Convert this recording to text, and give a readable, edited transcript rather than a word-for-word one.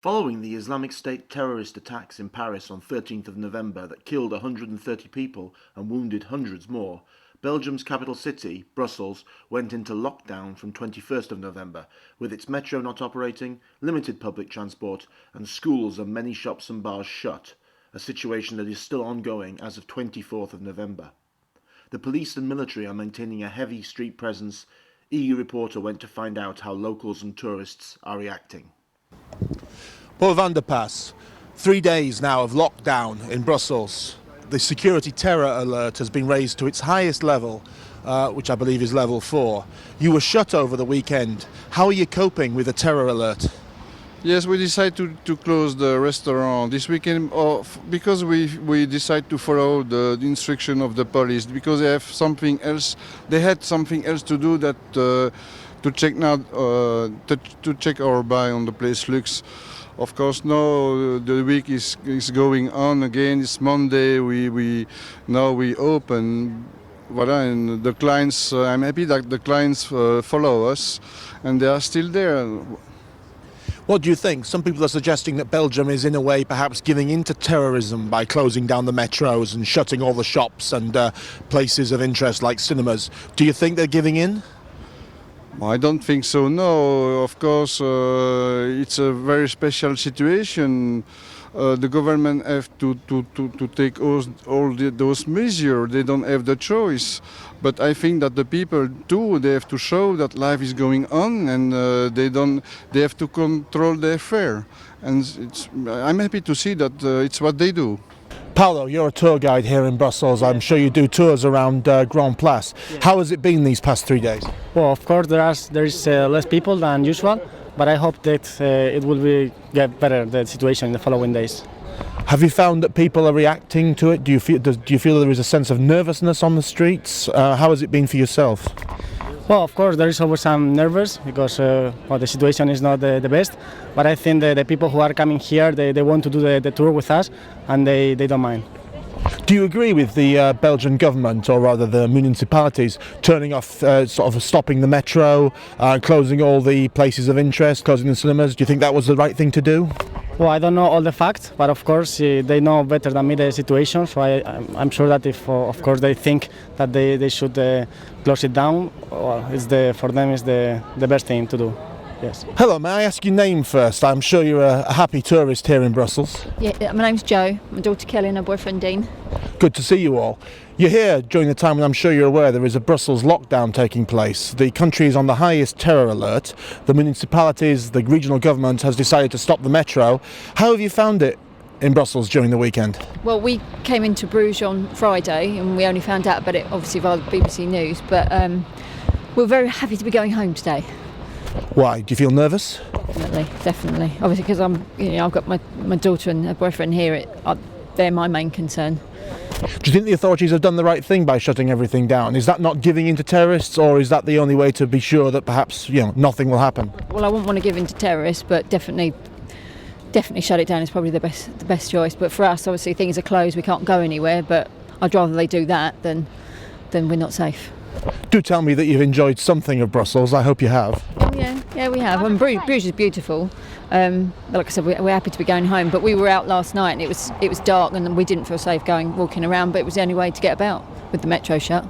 Following the Islamic State terrorist attacks in Paris on 13th of November that killed 130 people and wounded hundreds more, Belgium's capital city, Brussels, went into lockdown from 21st of November, with its metro not operating, limited public transport, and schools and many shops and bars shut, a situation that is still ongoing as of 24th of November. The police and military are maintaining a heavy street presence. EU reporter went to find out how locals and tourists are reacting. Paul van der Pas, 3 days now of lockdown in Brussels. The security terror alert has been raised to its highest level, which I believe is level 4. You were shut over the weekend. How are you coping with the terror alert? Yes, we decided to close the restaurant this weekend because we decided to follow the instruction of the police, because they had something else to do that to check now to check our buy on the place Lux. Of course, now the week is going on again. It's Monday. We open. Voilà, and the clients. I'm happy that the clients follow us, and they are still there. What do you think? Some people are suggesting that Belgium is in a way perhaps giving in to terrorism by closing down the metros and shutting all the shops and places of interest like cinemas. Do you think they're giving in? I don't think so, no. Of course, it's a very special situation. The government have to take all those measures. They don't have the choice. But I think that the people too, they have to show that life is going on, and they have to control their affair. And I'm happy to see that it's what they do. Paolo, you're a tour guide here in Brussels. I'm sure you do tours around Grand Place. Yeah. How has it been these past 3 days? Well, of course there is less people than usual, but I hope that it will get better, the situation in the following days. Have you found that people are reacting to it? Do you feel there is a sense of nervousness on the streets? How has it been for yourself? Well, of course, there is always some nervous because the situation is not the best. But I think the people who are coming here, they want to do the tour with us, and they don't mind. Do you agree with the Belgian government, or rather the municipalities, turning off, sort of stopping the metro, closing all the places of interest, closing the cinemas? Do you think that was the right thing to do? Well, I don't know all the facts, but of course they know better than me the situation. So I'm sure that if, of course, they think that they should close it down, well, for them is the best thing to do. Yes. Hello, may I ask your name first? I'm sure you're a happy tourist here in Brussels. Yeah, my name's Jo. My daughter Kelly and her boyfriend Dean. Good to see you all. You're here during the time when I'm sure you're aware there is a Brussels lockdown taking place. The country is on the highest terror alert. The municipalities, the regional government has decided to stop the metro. How have you found it in Brussels during the weekend? Well, we came into Bruges on Friday and we only found out about it obviously via the BBC News, but we're very happy to be going home today. Why? Do you feel nervous? Definitely. Obviously, because I've got my daughter and her boyfriend here. They're my main concern. Do you think the authorities have done the right thing by shutting everything down? Is that not giving in to terrorists, or is that the only way to be sure that perhaps nothing will happen? Well, I wouldn't want to give in to terrorists, but definitely shut it down is probably the best choice. But for us, obviously, things are closed. We can't go anywhere. But I'd rather they do that than we're not safe. Do tell me that you've enjoyed something of Brussels. I hope you have. Oh, yeah, we have. And Bruges is beautiful. Like I said, we're happy to be going home. But we were out last night, and it was dark, and we didn't feel safe walking around. But it was the only way to get about with the metro shut.